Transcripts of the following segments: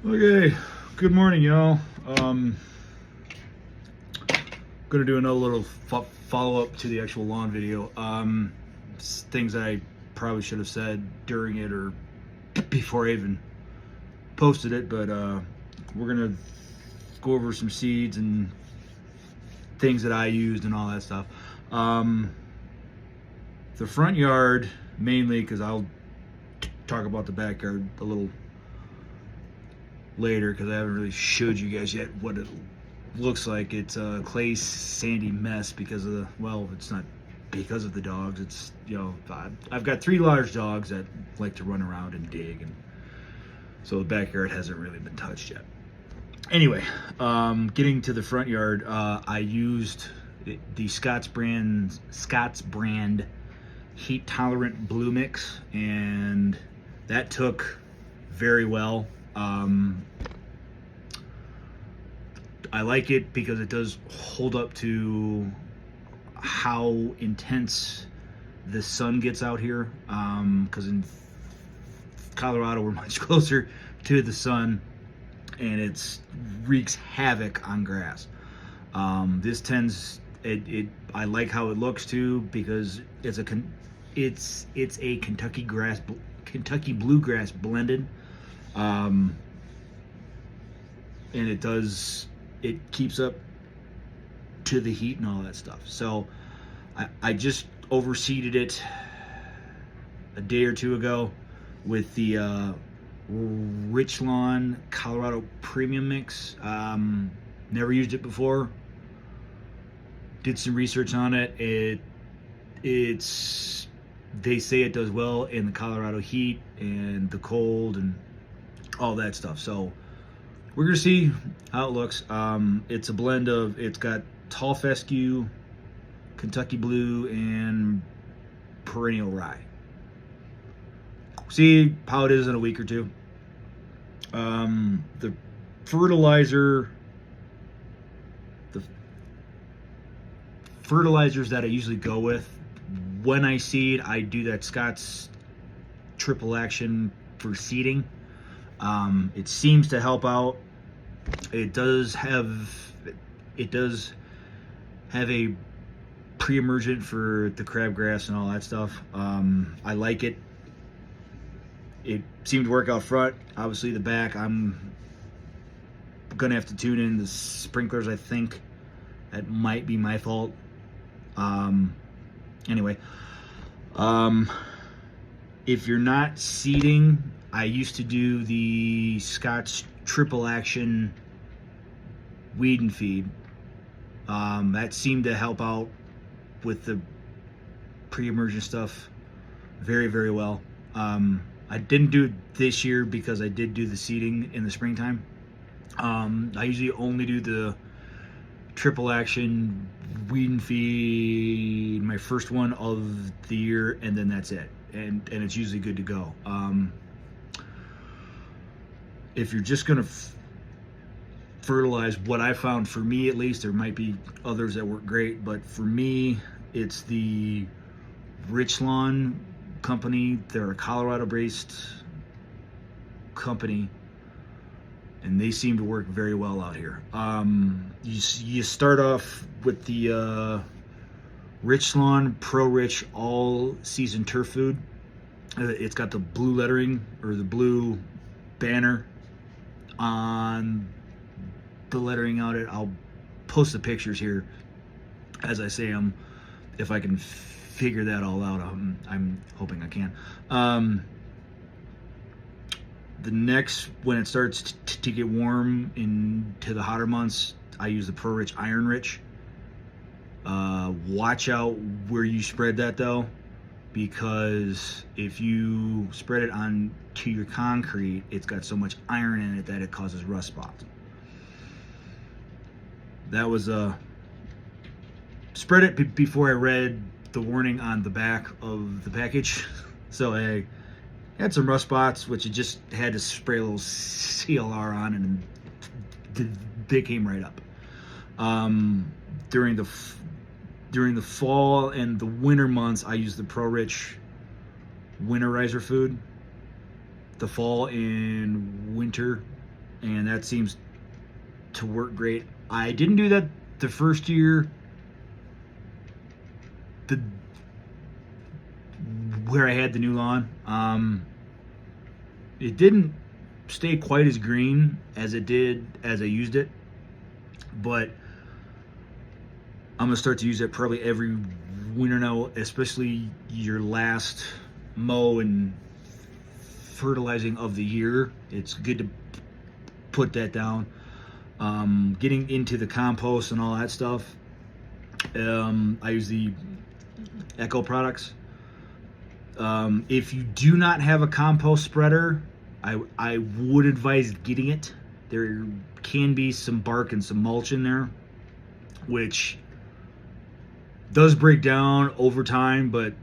Okay, good morning, y'all. Gonna do another little follow-up to the actual lawn video. Things I probably should have said during it or before I even posted it, but we're gonna go over some seeds and things that I used and all that stuff. The front yard mainly, because I'll talk about the backyard a little later, because I haven't really showed you guys yet what it looks like. It's a clay sandy mess because of the, well, it's not because of the dogs. It's, you know, I've got 3 large dogs that like to run around and dig, and so the backyard hasn't really been touched yet. Anyway, getting to the front yard, I used the Scott's brand heat tolerant blue mix, and that took very well. I like it because it does hold up to how intense the sun gets out here. Because in Colorado, we're much closer to the sun, and it wreaks havoc on grass. This tends it. I like how it looks too, because it's a Kentucky bluegrass blended, and it keeps up to the heat and all that stuff. So I just overseeded it a day or two ago with the Rich Lawn Colorado Premium Mix. Never used it before. Did some research on it. It's they say it does well in the Colorado heat and the cold and all that stuff. So we're gonna see how it looks. It's a blend of, it's got tall fescue, Kentucky blue, and perennial rye. See how it is in a week or two. The fertilizer, the fertilizers that I usually go with when I seed, I do that Scott's triple action for seeding. It seems to help out. It does have a pre-emergent for the crabgrass and all that stuff. I like it. It seemed to work out front. Obviously the back, I'm gonna have to tune in the sprinklers. I think that might be my fault. Anyway, if you're not seeding, I used to do the Scott's triple action weed and feed. That seemed to help out with the pre-emergent stuff very, very well. I didn't do it this year because I did do the seeding in the springtime. I usually only do the triple action weed and feed, my first one of the year, and then that's it. And it's usually good to go. If you're just gonna fertilize, what I found, for me at least, there might be others that work great, but for me, it's the Rich Lawn company. They're a Colorado-based company, and they seem to work very well out here. You start off with the Rich Lawn Pro Rich All Season Turf Food. It's got the blue lettering, or the blue banner on the lettering on it. I'll post the pictures here as I say them, if I can figure that all out. I'm hoping I can. The next, when it starts to get warm into the hotter months, I use the Pro Rich Iron Rich. Watch out where you spread that though, because if you spread it onto your concrete, it's got so much iron in it that it causes rust spots. That was spread it before I read the warning on the back of the package. So I had some rust spots, which I just had to spray a little CLR on, and they came right up. During the fall and the winter months, I use the Pro Rich Winterizer food. The fall and winter and that seems to work great. I didn't do that the first year where I had the new lawn. It didn't stay quite as green as it did as I used it, but I'm gonna start to use it probably every winter now, especially your last mow and fertilizing of the year. It's good to put that down. Getting into the compost and all that stuff, I use the Echo products. If you do not have a compost spreader, I would advise getting it. There can be some bark and some mulch in there, which does break down over time, but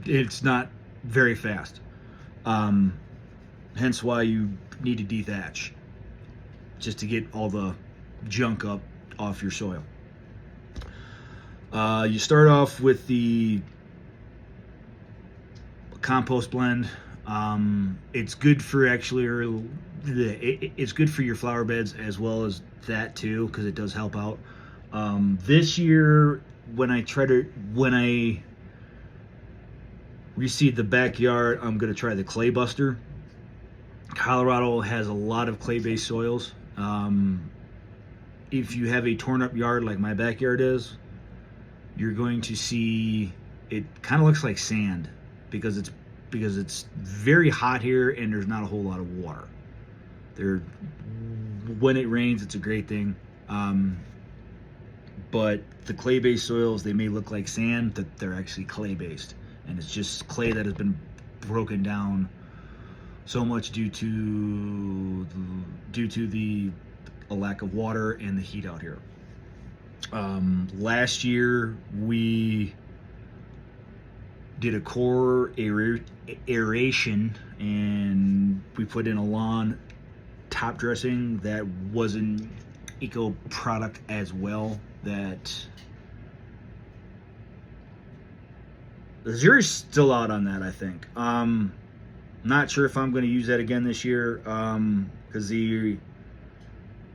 it's not very fast. Hence why you need to dethatch, just to get all the junk up off your soil. You start off with the compost blend. It's good for it's good for your flower beds as well as that too, because it does help out. This year, when I reseed the backyard, I'm gonna try the clay buster. Colorado has a lot of clay-based soils. If you have a torn up yard like my backyard is, you're going to see it kind of looks like sand because it's very hot here and there's not a whole lot of water. When it rains, it's a great thing. But the clay-based soils, they may look like sand, but they're actually clay-based, and it's just clay that has been broken down so much due to the a lack of water and the heat out here. Last year we did a core aeration, and we put in a lawn top dressing that was an eco product as well. That the jury's still out on that, I think. Not sure if I'm going to use that again this year, because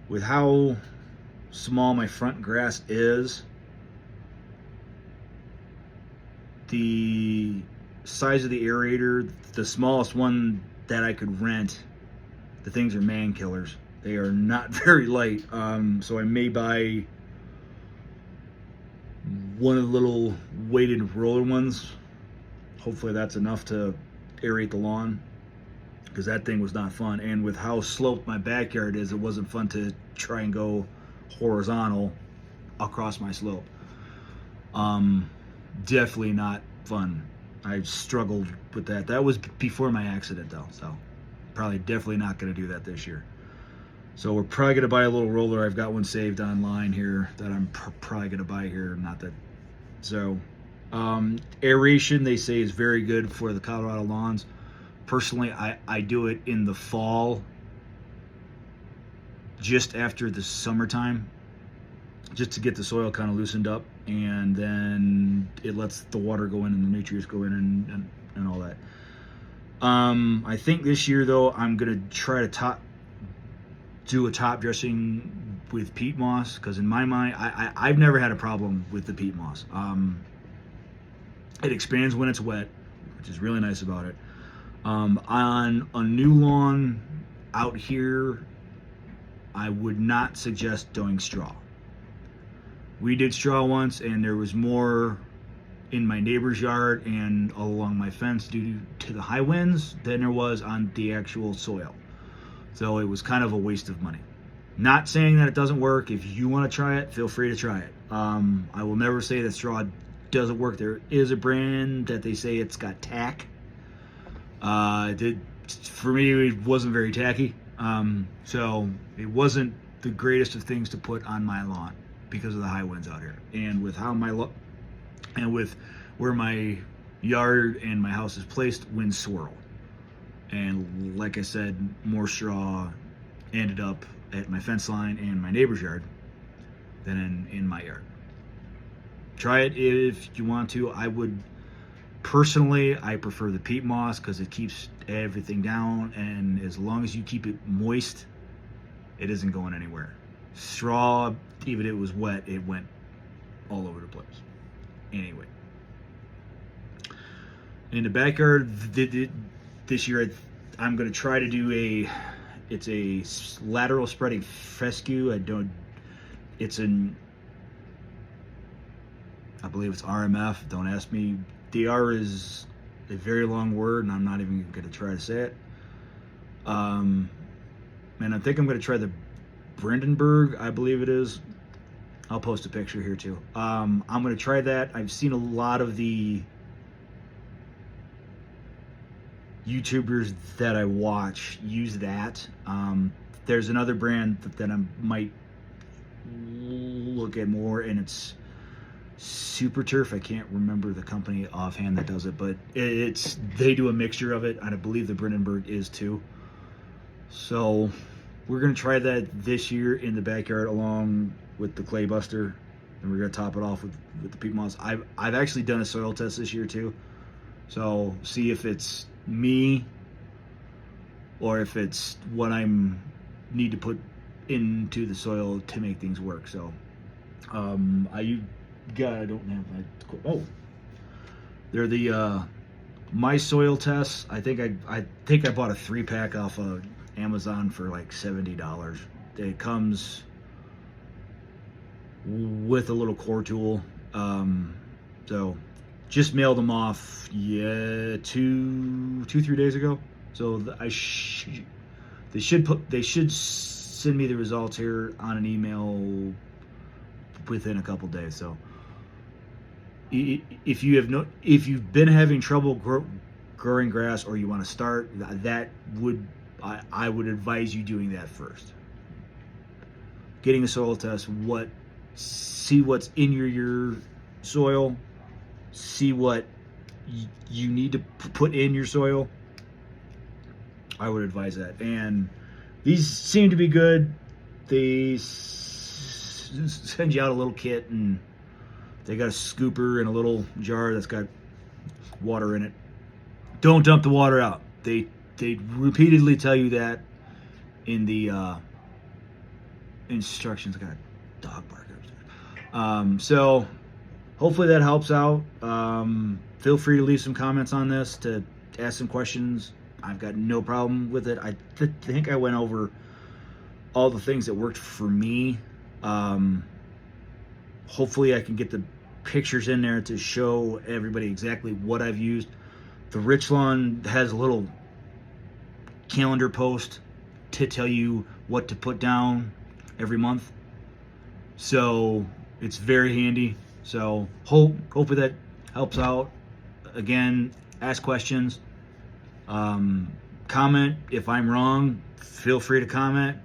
with how small my front grass is, the size of the aerator, the smallest one that I could rent, the things are man killers. They are not very light. So I may buy one of the little weighted roller ones. Hopefully that's enough to aerate the lawn, because that thing was not fun. And with how sloped my backyard is, it wasn't fun to try and go horizontal across my slope. Definitely not fun. I struggled with that. That was before my accident though, so probably definitely not going to do that this year. So we're probably going to buy a little roller. I've got one saved online here that I'm probably going to buy here. Not that. So aeration, they say, is very good for the Colorado lawns. Personally, I do it in the fall, just after the summertime, just to get the soil kind of loosened up, and then it lets the water go in and the nutrients go in and all that. I think this year though, I'm gonna try to do a top dressing with peat moss, because in my mind, I've never had a problem with the peat moss. It expands when it's wet, which is really nice about it. On a new lawn out here, I would not suggest doing straw. We did straw once, and there was more in my neighbor's yard and along my fence due to the high winds than there was on the actual soil. So it was kind of a waste of money. Not saying that it doesn't work. If you want to try it, feel free to try it. I will never say that straw doesn't work. There is a brand that they say it's got tack. For me, it wasn't very tacky. So it wasn't the greatest of things to put on my lawn because of the high winds out here. And with where my yard and my house is placed, winds swirl. And like I said, more straw ended up at my fence line and my neighbor's yard than in my yard. Try it if you want to. I would personally, I prefer the peat moss because it keeps everything down, and as long as you keep it moist, it isn't going anywhere. Straw, even if it was wet, it went all over the place. Anyway, in the backyard this year, I'm going to try to do it's a lateral spreading fescue. I believe it's RMF. Don't ask me. DR is a very long word, and I'm not even going to try to say it. And I think I'm going to try the Brandenburg, I believe it is. I'll post a picture here too. I'm going to try that. I've seen a lot of the YouTubers that I watch use that. There's another brand that I might look at more, and it's Super Turf. I can't remember the company offhand that does it, but they do a mixture of it, and I believe the Brandenburg is too. So we're going to try that this year in the backyard along with the clay buster, and we're going to top it off with the peat moss. I've actually done a soil test this year too, so see if it's me or if it's what I need to put into the soil to make things work. So I don't have my, they're the my soil tests. I think I bought a 3-pack off of Amazon for like $70. It comes with a little core tool. So just mailed them off 3 days ago. So they should send me the results here on an email within a couple days. So if you've been having trouble growing grass, or you want to start, I would advise you doing that first. Getting a soil test, see what's in your soil, see what you need to put in your soil. I would advise that. And these seem to be good. They send you out a little kit, and they got a scooper and a little jar that's got water in it. Don't dump the water out. They repeatedly tell you that in the instructions. I got a dog bark upstairs. So hopefully that helps out. Feel free to leave some comments on this, to ask some questions. I've got no problem with it. I think I went over all the things that worked for me. Hopefully I can get the pictures in there to show everybody exactly what I've used. The Richlawn has a little calendar post to tell you what to put down every month, so it's very handy. So hopefully that helps out. Again, ask questions, comment if I'm wrong. Feel free to comment.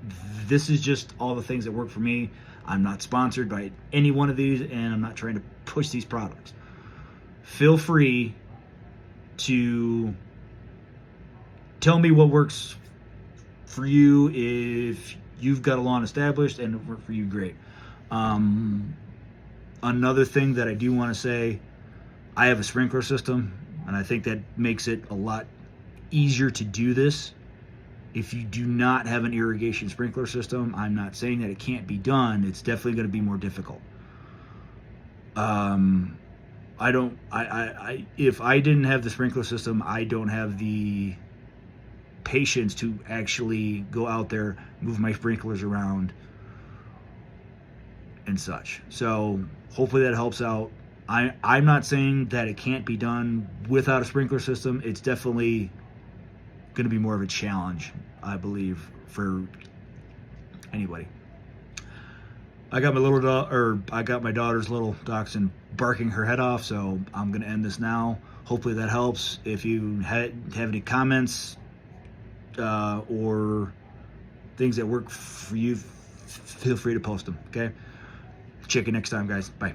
This is just all the things that work for me. I'm not sponsored by any one of these, and I'm not trying to push these products. Feel free to tell me what works for you. If you've got a lawn established and it worked for you, great. Another thing that I do want to say, I have a sprinkler system, and I think that makes it a lot easier to do this. If you do not have an irrigation sprinkler system, I'm not saying that it can't be done. It's definitely going to be more difficult. If I didn't have the sprinkler system, I don't have the patience to actually go out there, move my sprinklers around and such. So hopefully that helps out. I'm not saying that it can't be done without a sprinkler system. It's definitely going to be more of a challenge, I believe, for anybody. I got my daughter's little dachshund barking her head off, so I'm going to end this now. Hopefully that helps. If you have any comments or things that work for you, feel free to post them. Okay. Check you next time, guys. Bye.